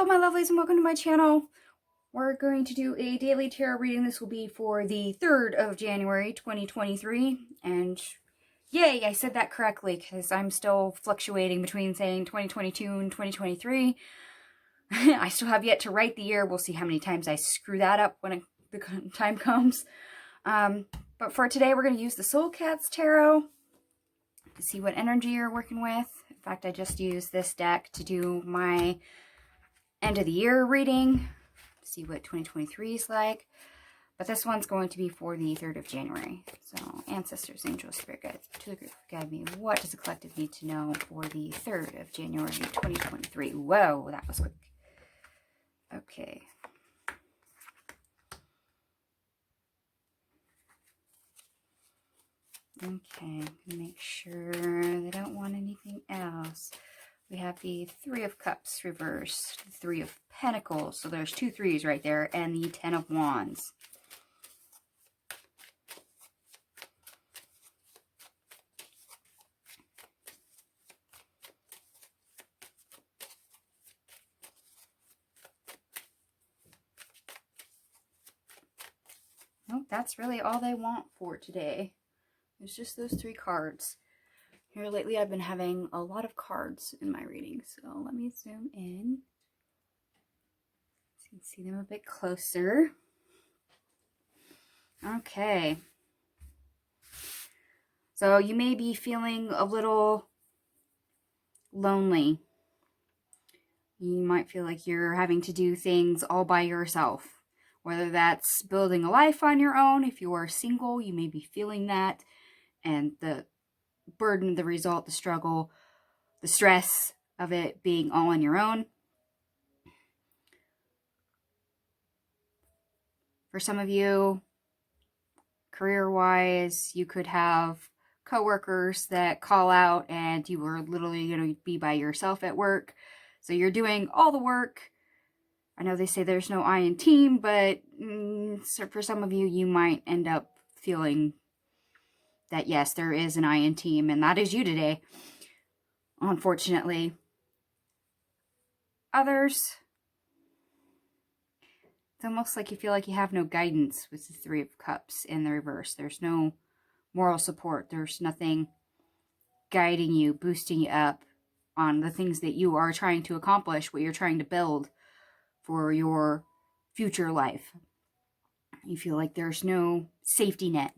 Hello my lovelies and welcome to my channel. We're going to do a daily tarot reading. This will be for the 3rd of January 2023, and yay, I said that correctly because I'm still fluctuating between saying 2022 and 2023. I still have yet to write the year. We'll see how many times I screw that up when the time comes. But for today we're going to use the Soul Cats Tarot to see what energy you're working with. In fact, I just used this deck to do my end of the year reading, see what 2023 is like. But this one's going to be for the 3rd of January. So, ancestors, angels, spirit guides, to the group, guide me. What does the collective need to know for the 3rd of January 2023? Whoa, that was quick. Okay. Okay, make sure they don't want anything else. We have the 3 of Cups reversed, the 3 of Pentacles, so there's 2 3s right there, and the 10 of Wands. Nope, that's really all they want for today. There's just those 3 cards. Here lately I've been having a lot of cards in my readings, so let me zoom in so you can see them a bit closer. Okay. So you may be feeling a little lonely. You might feel like you're having to do things all by yourself, whether that's building a life on your own. If you are single, you may be feeling that, and the burden, the result, the struggle, the stress of it being all on your own. For some of you, career-wise, you could have coworkers that call out and you are literally going to be by yourself at work. So you're doing all the work. I know they say there's no I in team, but so for some of you, you might end up feeling that yes, there is an I in team, and that is you today, unfortunately. Others, it's almost like you feel like you have no guidance with the 3 of Cups in the reverse. There's no moral support. There's nothing guiding you, boosting you up on the things that you are trying to accomplish, what you're trying to build for your future life. You feel like there's no safety net.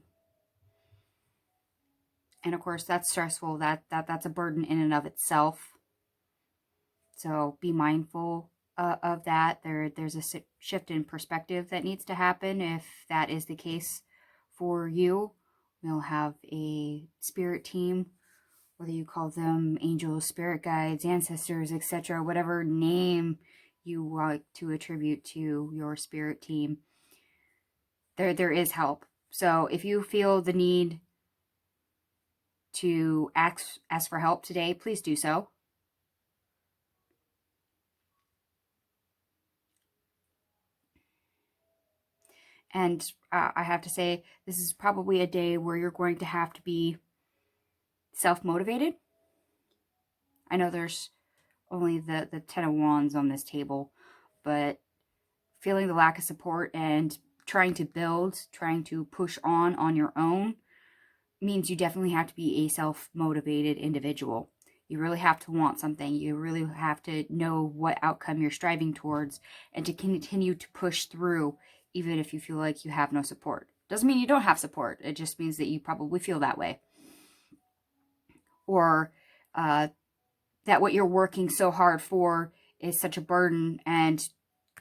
And of course, that's stressful. That's a burden in and of itself. So be mindful of that. There's a shift in perspective that needs to happen if that is the case for you. We'll have a spirit team, whether you call them angels, spirit guides, ancestors, etc., whatever name you want to attribute to your spirit team. There is help. So if you feel the need to ask for help today, please do so. And I have to say, this is probably a day where you're going to have to be self-motivated. I know there's only the 10 of Wands on this table, but feeling the lack of support and trying to build, trying to push on your own means you definitely have to be a self-motivated individual. You really have to want something. You really have to know what outcome you're striving towards and to continue to push through even if you feel like you have no support. Doesn't mean you don't have support. It just means that you probably feel that way. Or that what you're working so hard for is such a burden and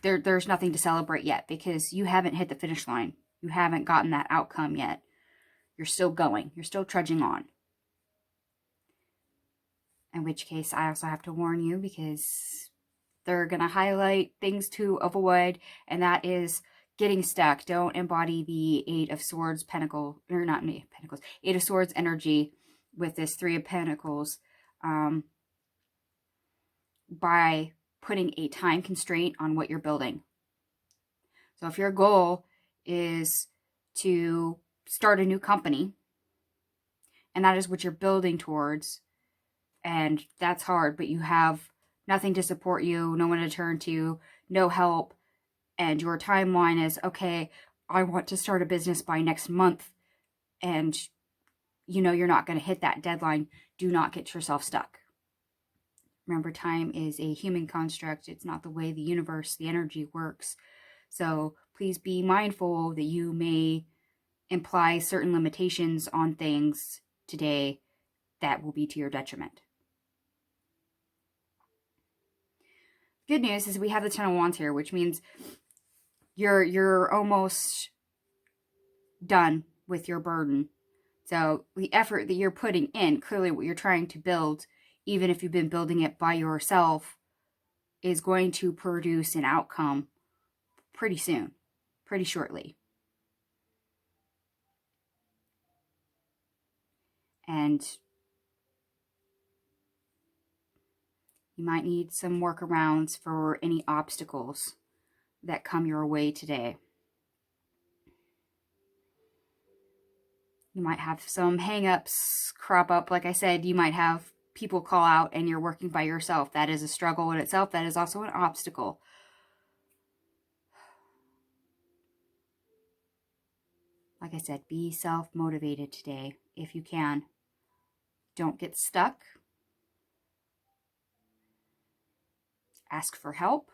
there's nothing to celebrate yet because you haven't hit the finish line. You haven't gotten that outcome yet. You're still going. You're still trudging on. In which case, I also have to warn you because they're going to highlight things to avoid, and that is getting stuck. Don't embody the 8 of Swords Pentacles, or not 8 of Pentacles, 8 of Swords energy with this 3 of Pentacles by putting a time constraint on what you're building. So if your goal is to start a new company, and that is what you're building towards, and that's hard, but you have nothing to support you, no one to turn to, no help, and your timeline is, okay, I want to start a business by next month, and you know you're not going to hit that deadline, do not get yourself stuck. Remember, time is a human construct. It's not the way the universe, the energy works. So please be mindful that you may imply certain limitations on things today that will be to your detriment. Good news is we have the Ten of Wands here, which means you're almost done with your burden. So the effort that you're putting in, clearly what you're trying to build, even if you've been building it by yourself, is going to produce an outcome pretty soon, pretty shortly. And you might need some workarounds for any obstacles that come your way today. You might have some hang-ups crop up. Like I said, you might have people call out and you're working by yourself. That is a struggle in itself. That is also an obstacle. Like I said, be self-motivated today if you can. Don't get stuck. Ask for help.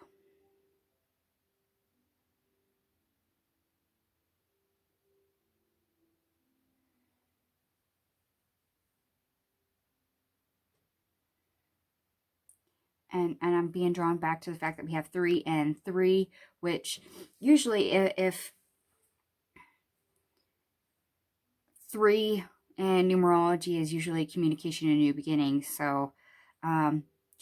And I'm being drawn back to the fact that we have 3 and 3, which usually if 3 in numerology is usually communication and new beginnings. So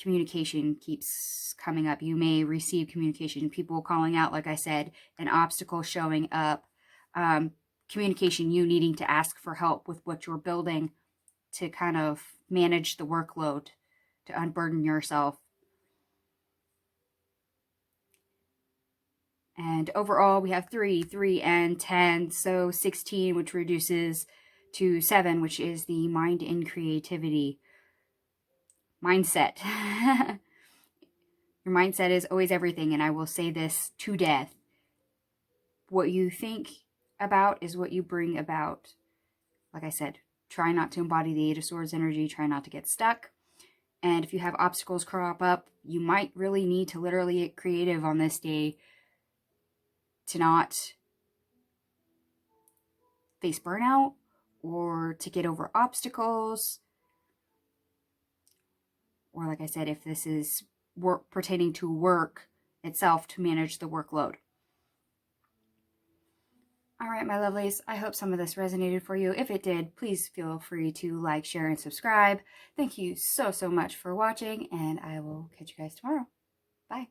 communication keeps coming up. You may receive communication, people calling out, like I said, an obstacle showing up, communication, you needing to ask for help with what you're building to kind of manage the workload, to unburden yourself. And overall, we have 3, 3, and 10, so 16, which reduces to 7, which is the mind and creativity mindset. Your mindset is always everything, and I will say this to death. What you think about is what you bring about. Like I said, try not to embody the 8 of Swords energy, try not to get stuck. And if you have obstacles crop up, you might really need to literally get creative on this day to not face burnout or to get over obstacles. Or like I said, if this is work pertaining to work itself, to manage the workload. All right, my lovelies, I hope some of this resonated for you. If it did, please feel free to like, share, and subscribe. Thank you so much for watching, and I will catch you guys tomorrow. Bye.